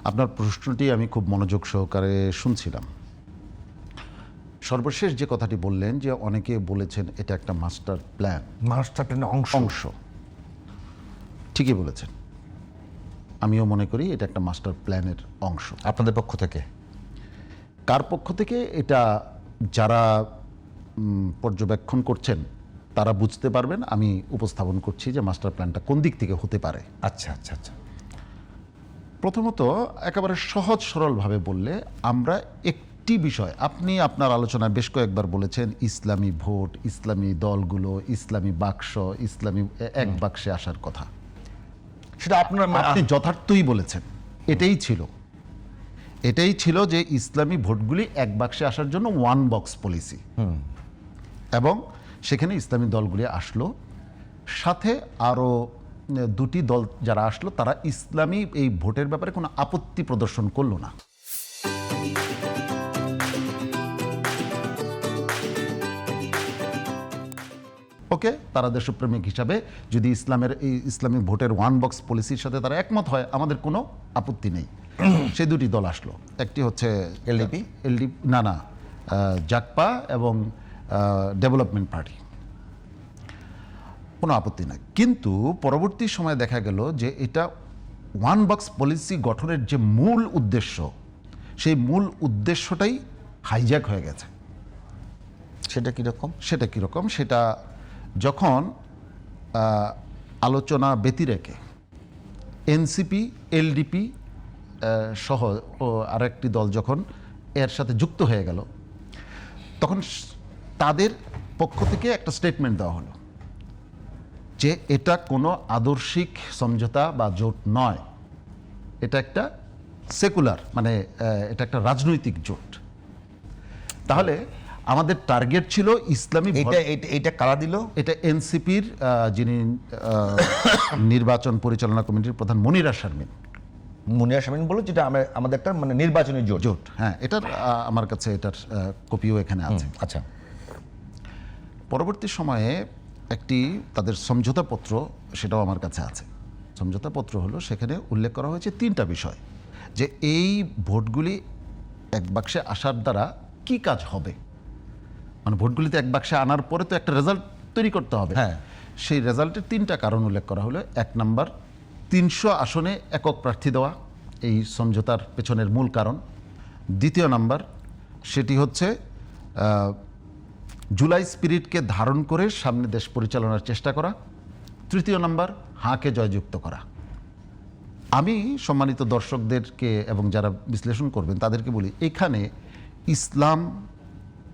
আপনার প্রশ্নটি আমি খুব মনোযোগ সহকারে শুনছিলাম। সর্বশেষ যে কথাটি বললেন যে অনেকে বলেছেন এটা একটা মাস্টার প্ল্যান, মাস্টার প্ল্যানের অংশ। ঠিকই বলেছেন। আমিও মনে করি এটা একটা মাস্টার প্ল্যানের অংশ। আপনাদের পক্ষ থেকে? কার পক্ষ থেকে? এটা যারা পর্যবেক্ষণ করছেন তারা বুঝতে পারবেন। আমি উপস্থাপন করছি যে মাস্টার প্ল্যানটা কোন দিক থেকে হতে পারে। আচ্ছা আচ্ছা আচ্ছা। প্রথমত একেবারে সহজ সরলভাবে বললে আমরা একটি বিষয়, আপনি আপনার আলোচনায় বেশ কয়েকবার বলেছেন ইসলামী ভোট, ইসলামী দলগুলো, ইসলামী বাক্স, ইসলামী এক বাক্সে আসার কথা। সেটা আপনার আপনি যথার্থই বলেছেন। এটাই ছিল যে ইসলামী ভোটগুলি এক বাক্সে আসার জন্য ওয়ান বক্স পলিসি, এবং সেখানে ইসলামী দলগুলি আসলো, সাথে আরও দুটি দল যারা আসলো তারা ইসলামী এই ভোটের ব্যাপারে কোনো আপত্তি প্রদর্শন করলো না। ওকে, তারা দেশপ্রেমিক হিসাবে যদি এই ইসলামী ভোটের ওয়ান বক্স পলিসির সাথে তারা একমত হয়, আমাদের কোনো আপত্তি নেই। সেই দুটি দল আসলো, একটি হচ্ছে এলডিপি, জাকপা এবং ডেভেলপমেন্ট পার্টি, কোনো আপত্তি নাই। কিন্তু পরবর্তী সময়ে দেখা গেল যে এটা ওয়ান বক্স পলিসি গঠনের যে মূল উদ্দেশ্য, সেই মূল উদ্দেশ্যটাই হাইজ্যাক হয়ে গেছে। সেটা কীরকম? সেটা যখন আলোচনা ব্যতিরেকে এনসিপি, এলডিপি সহ ও আরেকটি দল যখন এর সাথে যুক্ত হয়ে গেল, তখন তাদের পক্ষ থেকে একটা স্টেটমেন্ট দেওয়া হলো যে এটা কোনো আদর্শিক সমঝোতা বা জোট নয়, এটা একটা সেকুলার, মানে এটা একটা রাজনৈতিক জোট। তাহলে আমাদের টার্গেট ছিল ইসলামী। এইটা কারা দিল? এটা এনসিপির যিনি নির্বাচন পরিচালনা কমিটির প্রধান মনিরা শারমিন বলো, যেটা আমাদের একটা মানে নির্বাচনী জোট। হ্যাঁ, এটার আমার কাছে এটার কপিও এখানে আছে। আচ্ছা। পরবর্তী সময়ে একটি তাদের সমঝোতাপত্র, সেটাও আমার কাছে আছে। সমঝোতাপত্র হলো, সেখানে উল্লেখ করা হয়েছে তিনটা বিষয়, যে এই ভোটগুলি এক বাক্সে আসার দ্বারা কি কাজ হবে। মানে ভোটগুলিতে এক বাক্সে আনার পরে তো একটা রেজাল্ট তৈরি করতে হবে। হ্যাঁ, সেই রেজাল্টের তিনটা কারণ উল্লেখ করা হলো। 1 নাম্বার, 300 আসনে একক প্রার্থী দেওয়া, এই সমঝোতার পেছনের মূল কারণ। 2 নাম্বার, সেটি হচ্ছে জুলাই স্পিরিটকে ধারণ করে সামনে দেশ পরিচালনার চেষ্টা করা। 3 নাম্বার, হাঁকে জয়যুক্ত করা। আমি সম্মানিত দর্শকদেরকে এবং যারা বিশ্লেষণ করবেন তাদেরকে বলি, এখানে ইসলাম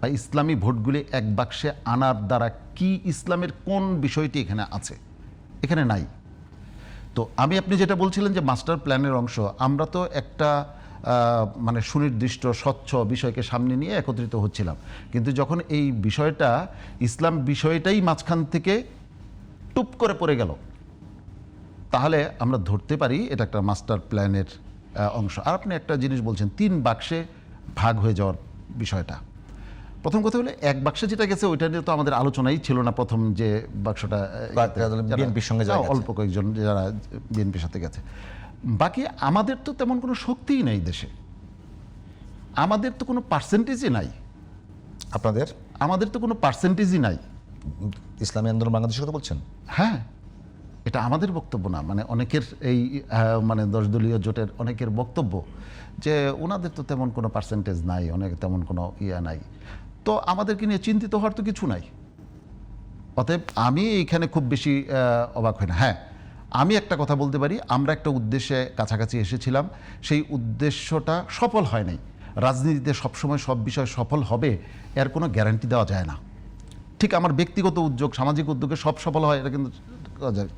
বা ইসলামী ভোটগুলি এক বাক্সে আনার দ্বারা কি ইসলামের কোন বিষয়টি এখানে আছে? এখানে নাই। তো আপনি যেটা বলছিলেন যে মাস্টার প্ল্যানের অংশ, আমরা তো একটা মানে সুনির্দিষ্ট স্বচ্ছ বিষয়কে সামনে নিয়ে একত্রিত হচ্ছিলাম, কিন্তু যখন এই বিষয়টা, ইসলাম বিষয়টাই মাঝখান থেকে টুপ করে পড়ে গেল, তাহলে আমরা ধরতে পারি এটা একটা মাস্টার প্ল্যানের অংশ। আর আপনি একটা জিনিস বলছেন 3 বাক্সে ভাগ হয়ে যাওয়ার বিষয়টা। প্রথম কথা হলো এক বাক্সে যেটা গেছে ওইটা নিয়ে তো আমাদের আলোচনাই ছিল না। প্রথম যে বাক্সটা বিএনপির সঙ্গে অল্প কয়েকজন যারা বিএনপির সাথে গেছে, বাকি আমাদের তো তেমন কোনো শক্তিই নাই দেশে, আমাদের তো কোনো পার্সেন্টেজই নাই। আমাদের তো কোনো পার্সেন্টেজই নাই। ইসলামী আন্দোলন বাংলাদেশের কথা বলছেন? হ্যাঁ, এটা আমাদের বক্তব্য না, মানে অনেকের এই মানে 10 দলীয় জোটের অনেকের বক্তব্য যে ওনাদের তো তেমন কোনো পার্সেন্টেজ নাই, অনেক তেমন কোনো নাই। তো আমাদেরকে নিয়ে চিন্তিত হওয়ার তো কিছু নাই। অতএব আমি এইখানে খুব বেশি অবাক হই না। হ্যাঁ, আমি একটা কথা বলতে পারি, আমরা একটা উদ্দেশ্যে কাছাকাছি এসেছিলাম, সেই উদ্দেশ্যটা সফল হয় নাই। রাজনীতিতে সবসময় সব বিষয় সফল হবে এর কোনো গ্যারান্টি দেওয়া যায় না। ঠিক আমার ব্যক্তিগত উদ্যোগ, সামাজিক উদ্যোগে সব সফল হয় এটা কিন্তু,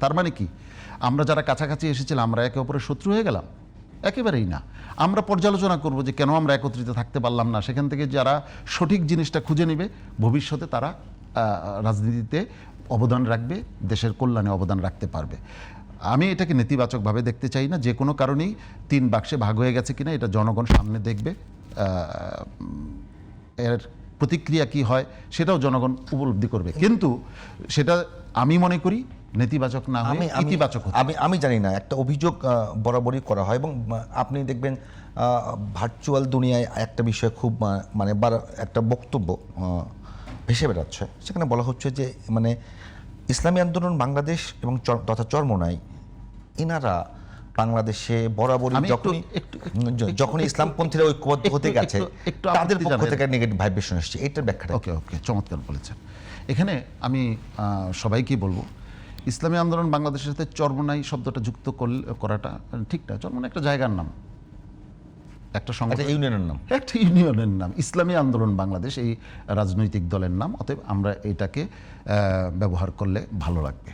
তার মানে কি আমরা যারা কাছাকাছি এসেছিলাম আমরা একে অপরের শত্রু হয়ে গেলাম? একেবারেই না। আমরা পর্যালোচনা করব যে কেন আমরা একত্রিত থাকতে পারলাম না। সেখান থেকে যারা সঠিক জিনিসটা খুঁজে নেবে, ভবিষ্যতে তারা রাজনীতিতে অবদান রাখবে, দেশের কল্যাণে অবদান রাখতে পারবে। আমি এটাকে নেতিবাচকভাবে দেখতে চাই না। যে কোনো কারণেই 3 বাক্সে ভাগ হয়ে গেছে কিনা এটা জনগণ সামনে দেখবে। এর প্রতিক্রিয়া কি হয় সেটাও জনগণ উপলব্ধি করবে, কিন্তু সেটা আমি মনে করি নেতিবাচক না হয়ে ইতিবাচক হতে হবে। আমি জানি না, একটা অভিযোগ বরাবরই করা হয় এবং আপনি দেখবেন ভার্চুয়াল দুনিয়ায় একটা বিষয় খুব মানে একটা বক্তব্য ভেসে বেড়াচ্ছে, সেখানে বলা হচ্ছে যে মানে ইসলামী আন্দোলন বাংলাদেশ এবং তথা চরমোনাই এনারা বাংলাদেশে বরাবরই আমি যখন ইসলামপন্থীরা ঐক্যবদ্ধ হতে গেছে তাদের পক্ষ থেকে নেগেটিভ ভাইব্রেশন এসেছে, এটার ব্যাখ্যাটা ওকে চমৎকার বলেছেন। এখানে আমি সবাইকেই বলবো, ইসলামী আন্দোলন বাংলাদেশের সাথে চরমোনাই শব্দটা যুক্ত করাটা ঠিক না। চরমোনাই একটা জায়গার নাম, একটা সংগঠন, ইউনিয়নের নাম, একটা ইউনিয়নের নাম। ইসলামী আন্দোলন বাংলাদেশ এই রাজনৈতিক দলের নাম, অতএব আমরা এটাকে ব্যবহার করলে ভালো লাগবে।